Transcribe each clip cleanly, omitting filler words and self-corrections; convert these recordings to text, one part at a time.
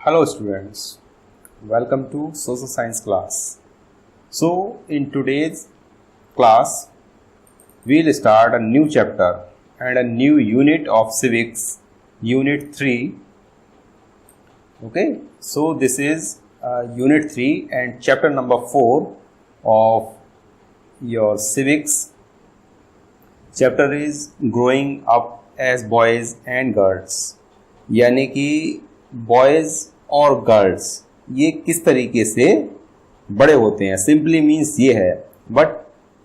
Hello students, welcome to social science class. So in today's class, we'll start a new chapter and a new unit of civics, unit 3. Okay, so this is unit 3 and chapter number 4 of your civics. Chapter is growing up as boys and girls. यानी कि boys और girls ये किस तरीके से बड़े होते हैं. सिंपली मीन्स ये है, but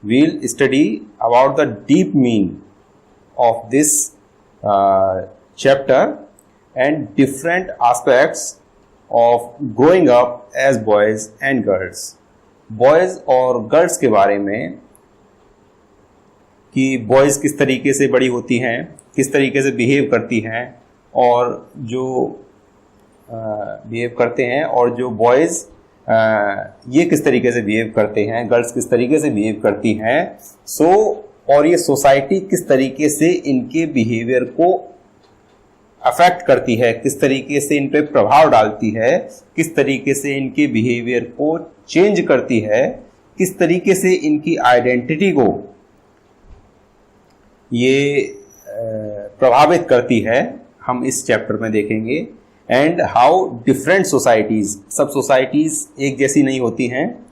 we'll study about the deep mean of this chapter and different aspects of growing up as boys and girls. Boys और गर्ल्स के बारे में कि बॉयज़ किस तरीके से बड़ी होती हैं, किस तरीके से बिहेव करती हैं, और जो बिहेव करते हैं, और जो बॉयज़ ये किस तरीके से बिहेव करते हैं, गर्ल्स किस तरीके से बिहेव करती हैं. और ये सोसाइटी किस तरीके से इनके बिहेवियर को अफेक्ट करती है, किस तरीके से इन पे प्रभाव डालती है, किस तरीके से इनके बिहेवियर को चेंज करती है, किस तरीके से इनकी आइडेंटिटी को ये प्रभावित करती है, हम इस चैप्टर में देखेंगे. एंड हाउ डिफरेंट सोसाइटीज़, सब सोसाइटीज़ एक जैसी नहीं होती हैं.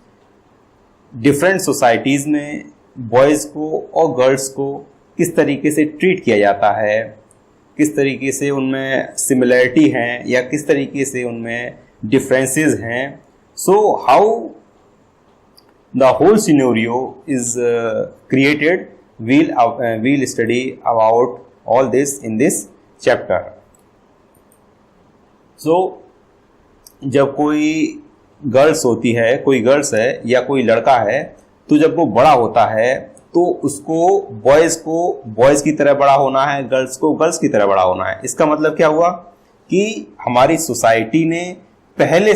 डिफरेंट सोसाइटीज़ में बॉयज़ को और गर्ल्स को किस तरीके से ट्रीट किया जाता है, किस तरीके से उनमें सिमिलरिटी हैं या किस तरीके से उनमें डिफरेंसेस हैं. So how the whole scenario is created, we'll study about all this in this chapter. So जब कोई गर्ल्स होती है, कोई गर्ल्स है या कोई लड़का है, तो जब वो बड़ा होता है तो उसको बॉयज़ की तरह बड़ा होना है, गर्ल्स को गर्ल्स की तरह बड़ा होना है. इसका मतलब क्या हुआ कि हमारी सोसाइटी ने पहले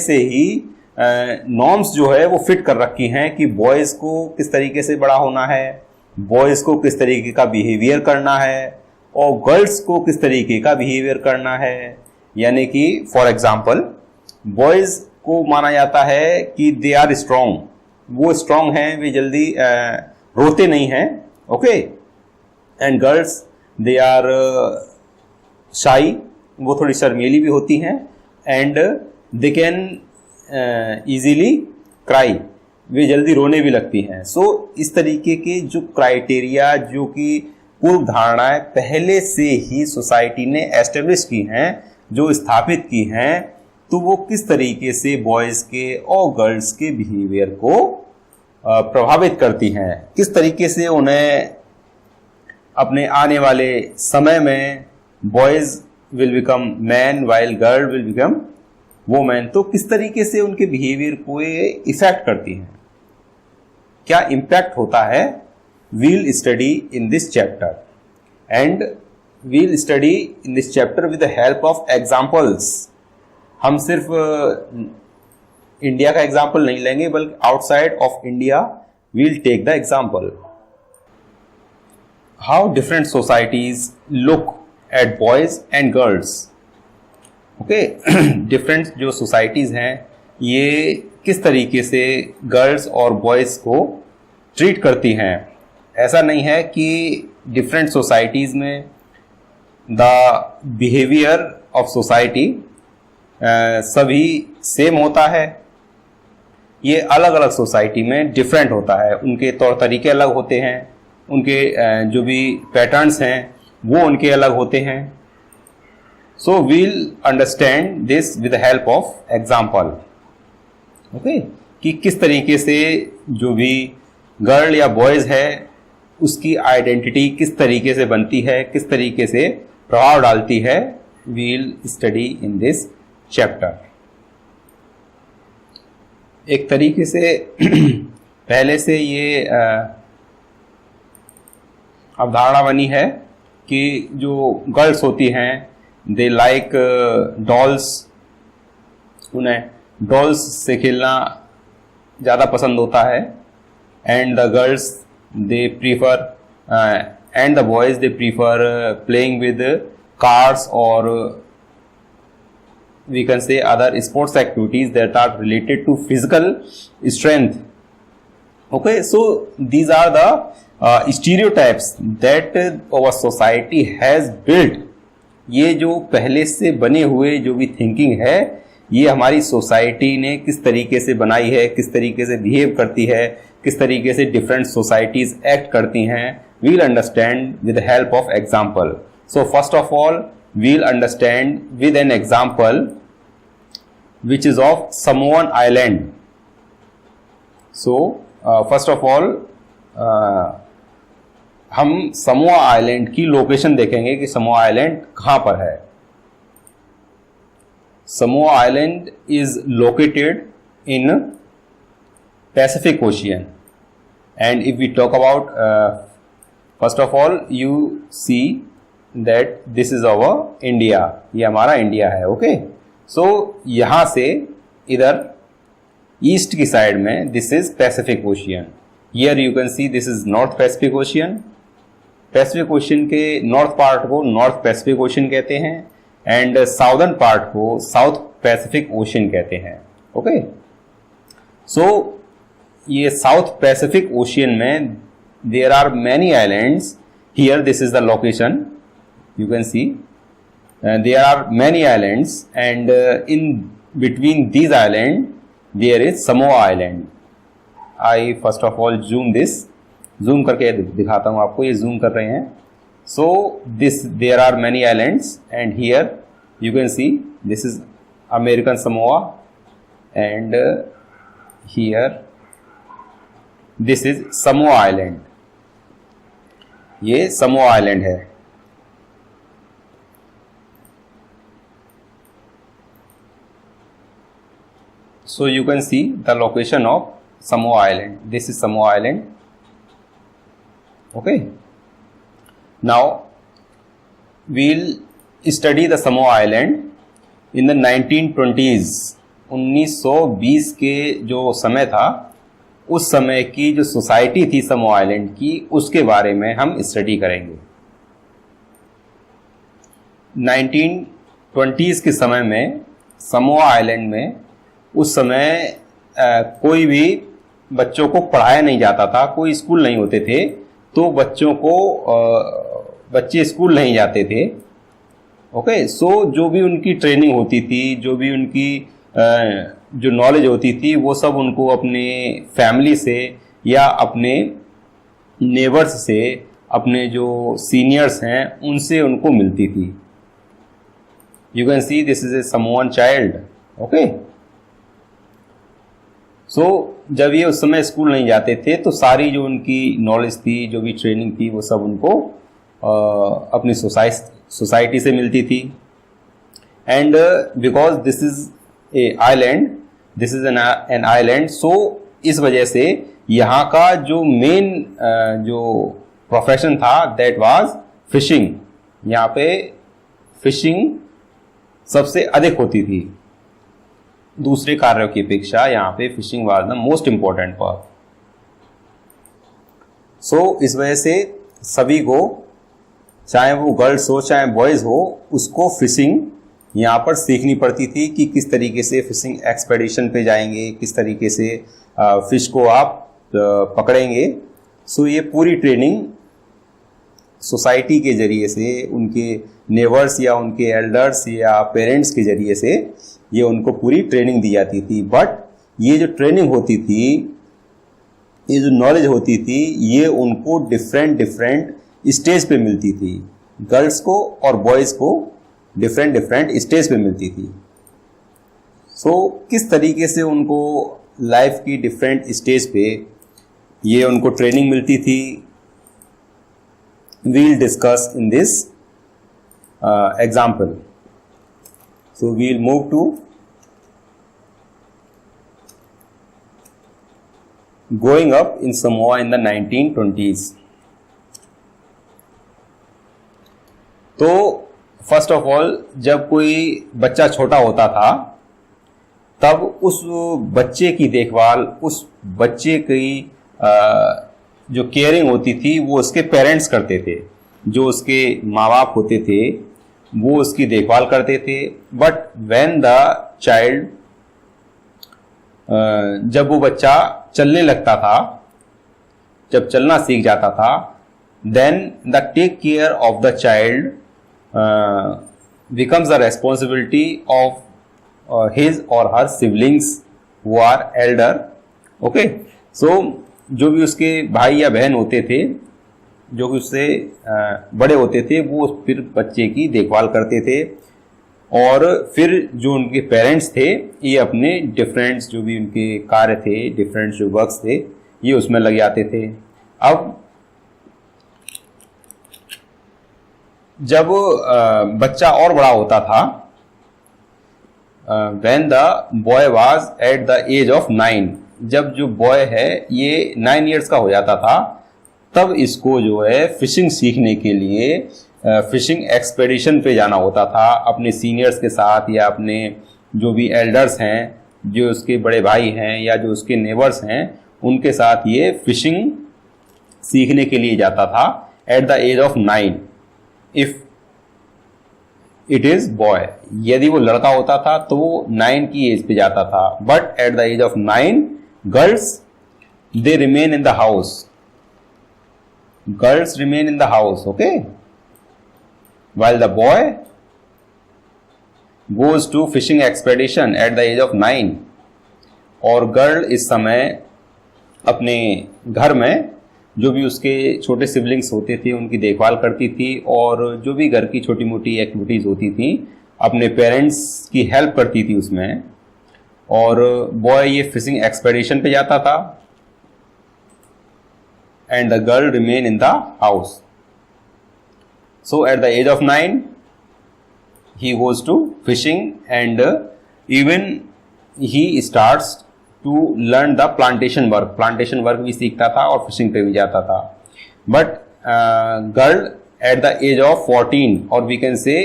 से ही नॉर्म्स जो है वो फिट कर रखी हैं कि बॉयज़ को किस तरीके से बड़ा होना है, बॉयज़ को किस तरीके का बिहेवियर करना है, और गर्ल्स को किस तरीके का बिहेवियर करना है. यानी कि फॉर एग्जांपल बॉयज़ को माना जाता है कि दे आर स्ट्रॉन्ग, वो स्ट्रॉन्ग हैं, वे जल्दी रोते नहीं हैं. Okay. And girls they are shy, वो थोड़ी शर्मीली भी होती हैं. And they can easily cry, वे जल्दी रोने भी लगती हैं. सो इस तरीके के जो क्राइटेरिया, जो कि पूर्व धारणाएं पहले से ही सोसाइटी ने एस्टेब्लिश की हैं, जो स्थापित की हैं, तो वो किस तरीके से बॉयज़ के और गर्ल्स के बिहेवियर को प्रभावित करती हैं, किस तरीके से उन्हें अपने आने वाले समय में boys will become man while girl will become women, तो किस तरीके से उनके बिहेवियर को ये इफेक्ट करती हैं, क्या इम्पैक्ट होता है. We'll study in this chapter and we'll study in this chapter with the help of examples. हम सिर्फ इंडिया का एग्जाम्पल नहीं लेंगे, बल्कि outside of India we'll take the example. How different societies look at boys and girls. Okay. Different जो societies हैं ये किस तरीके से गर्ल्स और बॉयज़ को ट्रीट करती हैं. ऐसा नहीं है कि डिफरेंट सोसाइटीज़ में द बिहेवियर ऑफ सोसाइटी सभी सेम होता है. ये अलग अलग सोसाइटी में डिफरेंट होता है, उनके तौर तरीके अलग होते हैं, उनके जो भी पैटर्न्स हैं वो उनके अलग होते हैं. So we'll understand this with the help of example. Okay? कि किस तरीके से जो भी गर्ल या बॉयज़ है उसकी आइडेंटिटी किस तरीके से बनती है, किस तरीके से प्रभाव डालती है. We'll study in this chapter. एक तरीके से पहले से ये अवधारणा बनी है कि जो गर्ल्स होती हैं दे लाइक डॉल्स, उन्हें डॉल्स से खेलना ज़्यादा पसंद होता है. And the girls they prefer and the boys they prefer playing with cards or we can say other sports activities that are related to physical strength. Okay, so these are the stereotypes that our society has built. ये जो पहले से बने हुए जो भी thinking है, ये हमारी सोसाइटी ने किस तरीके से बनाई है, किस तरीके से बिहेव करती है, किस तरीके से डिफरेंट सोसाइटीज एक्ट करती हैं, we'll understand with the help of example. So first of all, we'll understand with an example which is of Samoan Island. So first of all, हम समोआ आइलैंड की location देखेंगे कि Samoa island कहां पर है. Samoa island is located in Pacific Ocean. And if we talk about, first of all you see that this is our India. ये हमारा India है. ओके, सो यहां से इधर ईस्ट की साइड में this is Pacific Ocean. Here you can see this is North Pacific Ocean. Pacific Ocean के north part को नॉर्थ पैसिफिक ओशियन कहते हैं एंड साउदर्न पार्ट को साउथ पैसिफिक ओशियन कहते हैं. ओके, सो ये साउथ पैसिफिक ओशियन में there are many islands. Here this is the location. You can see there are many islands and in between these island there is Samoa island. I first of all zoom this. Zoom करके दिखाता हूं आपको. ये zoom कर रहे हैं. So this there are many islands and here you can see this is American Samoa and here this is Samoa island. ये Samoa island है. So you can see the location of Samoa Island. This is Samoa Island. Okay. Now we'll study the Samoa Island in the 1920s. 1920 के जो समय था, उस समय की जो सोसाइटी थी समोआ आइलैंड की, उसके बारे में हम स्टडी करेंगे. 1920s के समय में समोआ आइलैंड में उस समय कोई भी बच्चों को पढ़ाया नहीं जाता था. कोई स्कूल नहीं होते थे, तो बच्चे स्कूल नहीं जाते थे. ओके, सो जो भी उनकी ट्रेनिंग होती थी, जो भी उनकी जो नॉलेज होती थी, वो सब उनको अपने फैमिली से या अपने नेबर्स से, अपने जो सीनियर्स हैं उनसे उनको मिलती थी. You can see this is a Samoan child. Okay, so जब ये उस समय स्कूल नहीं जाते थे, तो सारी जो उनकी नॉलेज थी, जो भी ट्रेनिंग थी, वो सब उनको अपनी सोसाइटी से मिलती थी. And because this is a island, this is an island, so इस वजह से यहाँ का जो मेन जो प्रोफेशन था दैट वाज फिशिंग. यहाँ पे फिशिंग सबसे अधिक होती थी. दूसरे कार्यों की अपेक्षा यहाँ पे fishing was the most important part. So इस वजह से सभी को, चाहे वो गर्ल्स हो चाहे बॉयज हो, उसको फिशिंग यहाँ पर सीखनी पड़ती थी कि किस तरीके से फिशिंग एक्सपेडिशन पे जाएंगे, किस तरीके से फिश को आप पकड़ेंगे. सो ये पूरी ट्रेनिंग सोसाइटी के जरिए से, उनके नेबर्स या उनके एल्डर्स या पेरेंट्स के जरिए से ये उनको पूरी ट्रेनिंग दी जाती थी. बट ये जो ट्रेनिंग होती थी, ये जो नॉलेज होती थी, ये उनको डिफरेंट स्टेज पे मिलती थी. गर्ल्स को और बॉयज़ को डिफरेंट स्टेज पे मिलती थी. सो किस तरीके से उनको लाइफ की डिफरेंट स्टेज पे ये उनको ट्रेनिंग मिलती थी, we'll discuss in this example. So we'll move to growing up in Samoa in the 1920s. तो फर्स्ट ऑफ ऑल जब कोई बच्चा छोटा होता था, तब उस बच्चे की देखभाल, उस बच्चे की जो केयरिंग होती थी, वो उसके पेरेंट्स करते थे. जो उसके माँ बाप होते थे, वो उसकी देखभाल करते थे। बट व्हेन द चाइल्ड, जब वो बच्चा चलने लगता था, जब चलना सीख जाता था, then the take care of the child becomes the responsibility of his or her siblings who are elder. Okay, so जो भी उसके भाई या बहन होते थे, जो भी उससे बड़े होते थे, वो फिर बच्चे की देखभाल करते थे। और फिर जो उनके पेरेंट्स थे, ये अपने डिफरेंट जो भी उनके कार्य थे, डिफरेंट जो वर्क्स थे, ये उसमें लग जाते थे। अब जब बच्चा और बड़ा होता था, when the boy was at the age of 9, जब जो बॉय है ये 9 इयर्स का हो जाता था, तब इसको जो है फिशिंग सीखने के लिए फिशिंग एक्सपेडिशन पे जाना होता था अपने सीनियर्स के साथ, या अपने जो भी एल्डर्स हैं, जो उसके बड़े भाई हैं या जो उसके नेबर्स हैं, उनके साथ ये फिशिंग सीखने के लिए जाता था at the age of 9 if it is boy. यदि वो लड़का होता था तो वो 9 की एज पे जाता था। But at the age of 9 girls they remain in the house, girls remain in the house, okay, while the boy goes to fishing expedition at the age of 9। और गर्ल इस समय अपने घर में जो भी उसके छोटे सिबलिंग्स होते थे उनकी देखभाल करती थी, और जो भी घर की छोटी मोटी एक्टिविटीज होती थी अपने पेरेंट्स की हेल्प करती थी उसमें। और बॉय ये फिशिंग एक्सपेडिशन पे जाता था, and the girl remain in the house. So at the age of 9 he goes to fishing, and even he starts to learn the plantation work। plantation work भी सीखता था और fishing पे भी जाता था। But girl at the age of 14, or we can say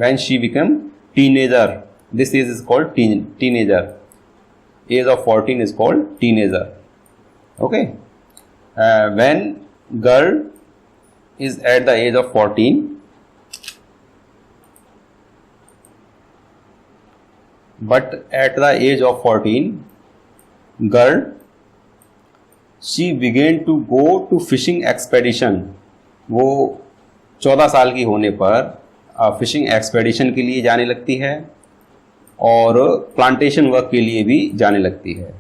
when she become teenager, this age is called teenager, age of 14 is called teenager, okay। When girl is at the age of 14, but at the age of 14 girl she began to go to fishing expedition। वो 14 साल की होने पर fishing expedition के लिए जाने लगती है और प्लांटेशन वर्क के लिए भी जाने लगती है।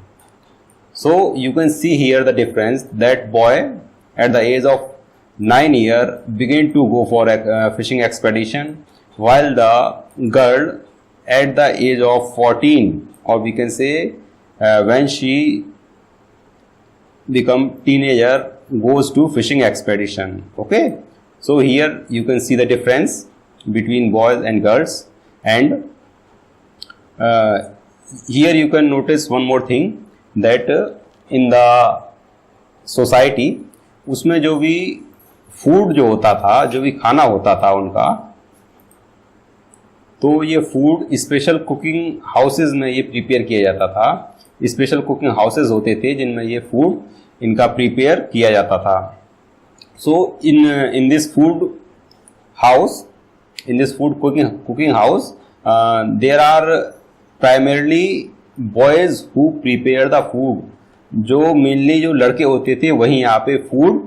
So you can see here the difference that boy at the age of 9 years began to go for a fishing expedition, while the girl at the age of 14, or we can say when she become teenager, goes to fishing expedition, okay। So here you can see the difference between boys and girls, and here you can notice one more thing, that in the society, उसमें जो भी food जो होता था, जो भी खाना होता था उनका, तो ये फूड स्पेशल कुकिंग हाउसेज में ये प्रिपेयर किया जाता था। स्पेशल कुकिंग हाउसेज होते थे जिनमें ये फूड इनका प्रिपेयर किया जाता था। So in this food house, in this food cooking house there are primarily boys who prepare the food. जो मेनली जो लड़के होते थे वही यहाँ पे फूड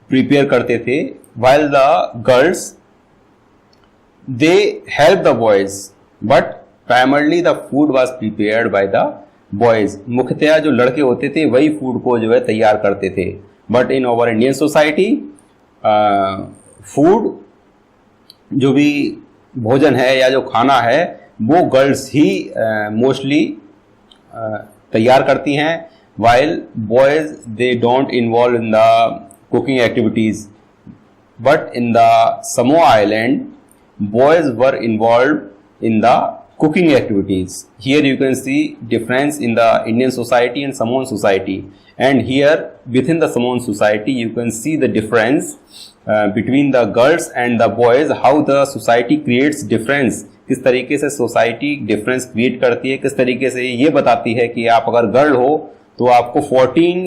प्रिपेयर करते थे, while the girls they help the boys, but primarily the food was prepared by the boys। मुख्यतया जो लड़के होते थे वही फूड को जो है तैयार करते थे। But in over Indian society food जो भी भोजन है या जो खाना है वो गर्ल्स ही मोस्टली तैयार करती हैं, while boys they don't involve in the cooking activities। But in the Samoa Island, boys were involved in the cooking activities। Here you can see difference in the Indian society and Samoan society, and here within the Samoan society you can see the difference between the girls and the boys, how the society creates difference। किस तरीके से society difference create करती है, किस तरीके से ये बताती है कि आप अगर गर्ल हो तो आपको 14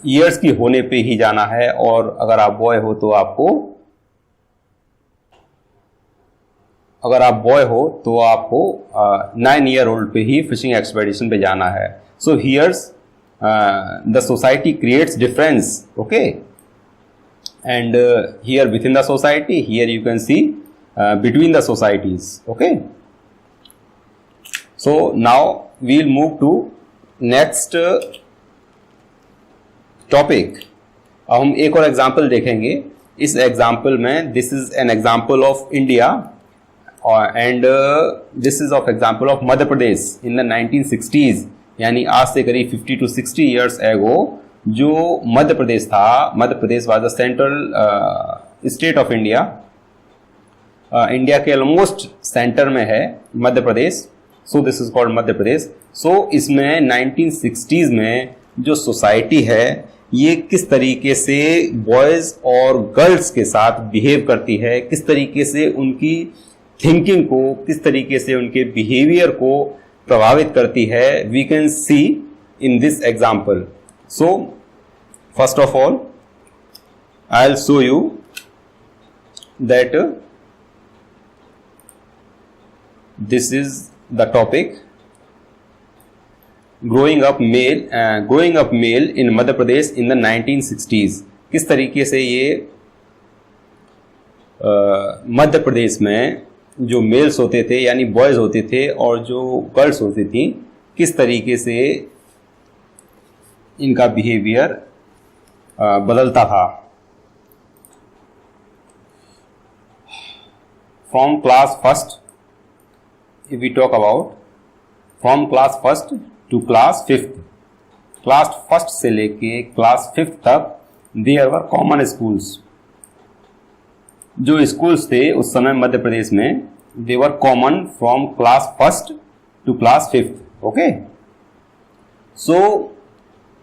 ईयर्स की होने पे ही जाना है, और अगर आप बॉय हो तो आपको अगर आप बॉय हो तो आपको 9 ईयर ओल्ड पे ही फिशिंग एक्सपेडिशन पे जाना है. So here's the society creates difference. Okay, and here within the society, here you can see between the societies. Okay, so now we'll move to next topic. अब हम एक और example देखेंगे. इस example में this is an example of India and this is of example of Madhya Pradesh in the 1960s, यानी आज से करीब 50 to 60 years ago. जो मध्य प्रदेश था, Madhya Pradesh was the central state of India. India के ऑलमोस्ट सेंटर में है Madhya Pradesh. So this is called Madhya Pradesh. So इसमें 1960s में जो सोसाइटी है ये किस तरीके से बॉयज़ और गर्ल्स के साथ बिहेव करती है, किस तरीके से उनकी थिंकिंग को, किस तरीके से उनके बिहेवियर को प्रभावित करती है, we can see in this example. So first of all I will show you that this is the topic. growing up male in Madhya Pradesh in the 1960s. किस तरीके से ये मध्य प्रदेश में जो मेल्स होते थे यानी बॉयज़ होते थे और जो गर्ल्स होती थी, किस तरीके से इनका बिहेवियर बदलता था. From class first, if we talk about from class first to class 5th, class first से लेके class 5th तक there were common schools. जो schools थे उस समय मध्य प्रदेश में they were common from class first to class 5th. Okay, so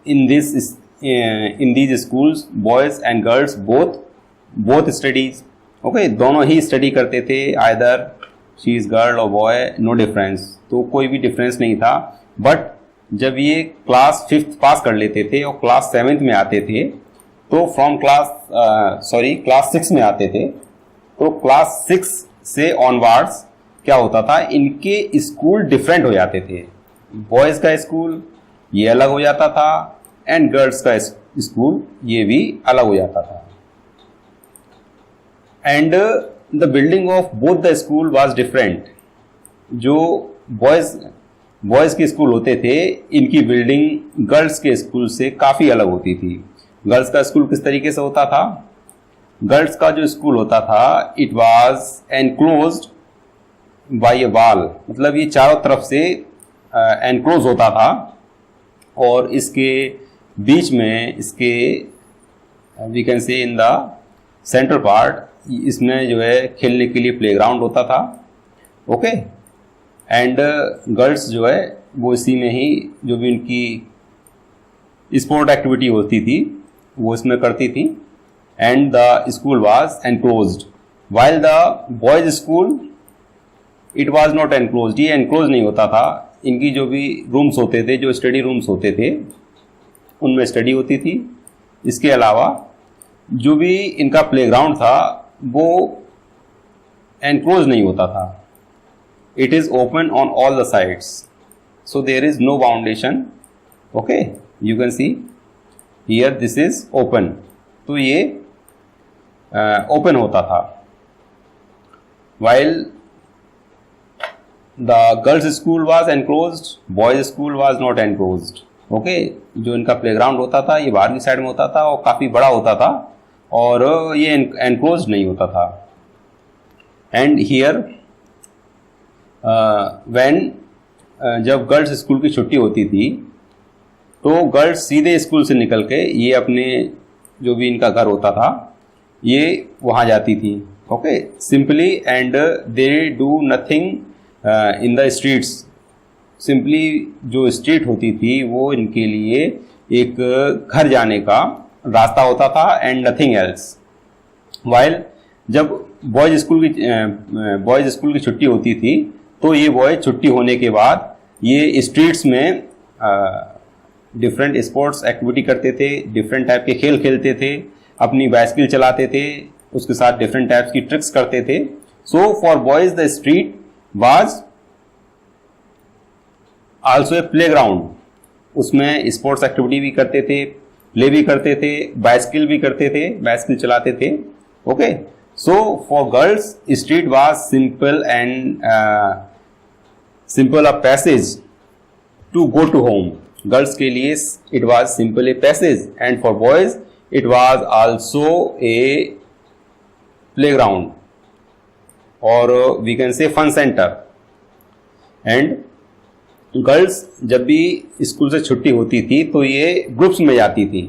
in these schools boys and girls both studies. Okay, दोनों ही study करते थे. either शी इज़ गर्ल और बॉय, नो डिफरेंस. तो कोई भी डिफरेंस नहीं था. बट जब ये क्लास 5th पास कर लेते थे और क्लास 7th में आते थे, तो फ्रॉम क्लास 6 में आते थे, तो क्लास 6 से ऑनवर्ड्स क्या होता था, इनके स्कूल डिफरेंट हो जाते थे. बॉयज़ का स्कूल ये अलग हो जाता था एंड गर्ल्स का स्कूल ये भी अलग हो जाता था. And the building of both the school was different. जो बॉयज़ के स्कूल होते थे, इनकी बिल्डिंग गर्ल्स के स्कूल से काफ़ी अलग होती थी. गर्ल्स का स्कूल किस तरीके से होता था? गर्ल्स का जो स्कूल होता था, it was enclosed bye A wall. मतलब ये चारों तरफ से एनक्लोज होता था और इसके बीच में, इसके वी कैन से इन द सेंट्रल पार्ट, इसमें जो है खेलने के लिए प्लेग्राउंड होता था. ओके, एंड गर्ल्स जो है वो इसी में ही जो भी उनकी स्पोर्ट एक्टिविटी होती थी वो इसमें करती थी. And the school was enclosed while the boys school it was not enclosed. ये एनक्लोज नहीं होता था. इनकी जो भी रूम्स होते थे, जो स्टडी रूम्स होते थे, उनमें स्टडी होती थी. इसके अलावा जो भी इनका प्लेग्राउंड था वो एनक्लोज नहीं होता था. It is open on all the sides, so there is no boundation. Okay, you can see here this is open. तो ये ओपन होता था. While the girls school was enclosed, boys school was not enclosed. Okay, जो इनका playground होता था ये बाहर की साइड में होता था और काफ़ी बड़ा होता था और ये एनक्लोज नहीं होता था. एंड हियर व्हेन जब गर्ल्स स्कूल की छुट्टी होती थी तो गर्ल्स सीधे स्कूल से निकल के ये अपने जो भी इनका घर होता था ये वहाँ जाती थी. Okay, simply, and they do nothing in the streets. Simply जो स्ट्रीट होती थी वो इनके लिए एक घर जाने का रास्ता होता था एंड नथिंग एल्स. वाइल जब बॉयज स्कूल की छुट्टी होती थी तो ये बॉय छुट्टी होने के बाद ये स्ट्रीट्स में डिफरेंट स्पोर्ट्स एक्टिविटी करते थे, डिफरेंट टाइप के खेल खेलते थे, अपनी बाइसिकल चलाते थे, उसके साथ डिफरेंट टाइप्स की ट्रिक्स करते थे. So for boys the street was also a playground. उसमें स्पोर्ट्स एक्टिविटी भी करते थे, प्ले भी करते थे, बाइसिकल भी करते थे, बाइसिकल चलाते थे. Okay, so for girls street was simple and simple a passage to go to home. Girls के लिए it was simple a passage and for boys it was also a playground और we can say fun centre. And girls जब भी school से छुट्टी होती थी तो ये ग्रुप्स में जाती थी.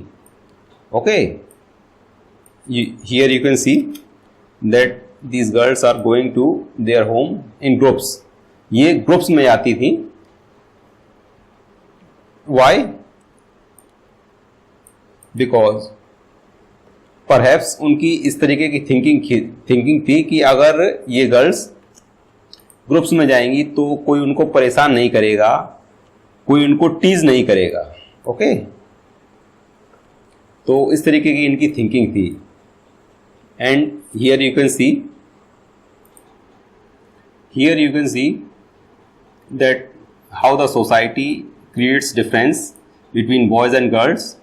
Okay, here you can see that these girls are going to their home in groups. ये ग्रुप्स में जाती थी. वाई? बिकॉज परहैप्स उनकी इस तरीके की थिंकिंग थी कि अगर ये गर्ल्स ग्रुप्स में जाएंगी तो कोई उनको परेशान नहीं करेगा, कोई उनको टीज नहीं करेगा. ओके, तो इस तरीके की इनकी थिंकिंग थी. And here you can see that how the society creates difference between boys and girls.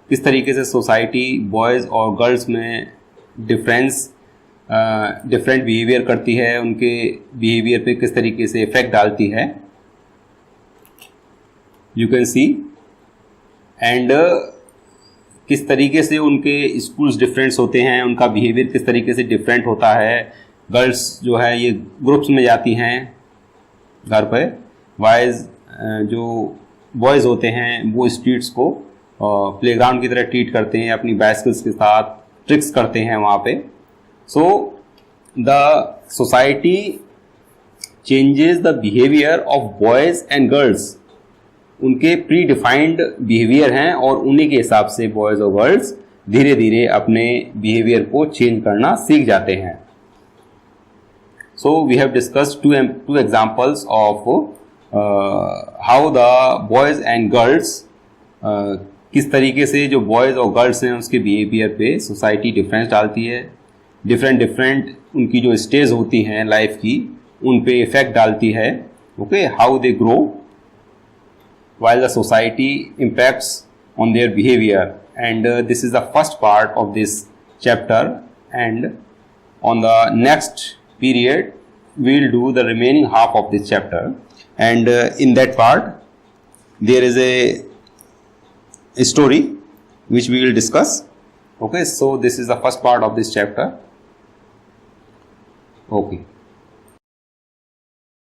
किस तरीके से सोसाइटी बॉयज और गर्ल्स में डिफरेंट बिहेवियर करती है, उनके बिहेवियर पे किस तरीके से इफेक्ट डालती है. You can C. एंड किस तरीके से उनके स्कूल्स डिफरेंट्स होते हैं, उनका बिहेवियर किस तरीके से डिफरेंट होता है. गर्ल्स जो है ये ग्रुप्स में जाती हैं घर पे, बॉयज जो बॉयज़ होते हैं वो स्ट्रीट्स को प्लेग्राउंड की तरह ट्रीट करते हैं, अपनी बाइसिकल्स के साथ ट्रिक्स करते हैं वहाँ पे. So the society changes the behaviour of boys and girls. उनके प्री डिफाइंड बिहेवियर हैं और उन्हीं के हिसाब से बॉयज़ और गर्ल्स धीरे धीरे अपने बिहेवियर को चेंज करना सीख जाते हैं. So we have discussed two examples of how the boys and girls, किस तरीके से जो बॉयज़ और गर्ल्स हैं उसके बिहेवियर पे सोसाइटी डिफरेंस डालती है. डिफरेंट उनकी जो स्टेज होती हैं लाइफ की उन पे इफेक्ट डालती है. Okay, how they grow while the society impacts on their behavior. And this is the first part of this chapter, and on the next period we will do the remaining half of this chapter. And in that part there is a story which we will discuss. Okay, so this is the first part of this chapter. Okay.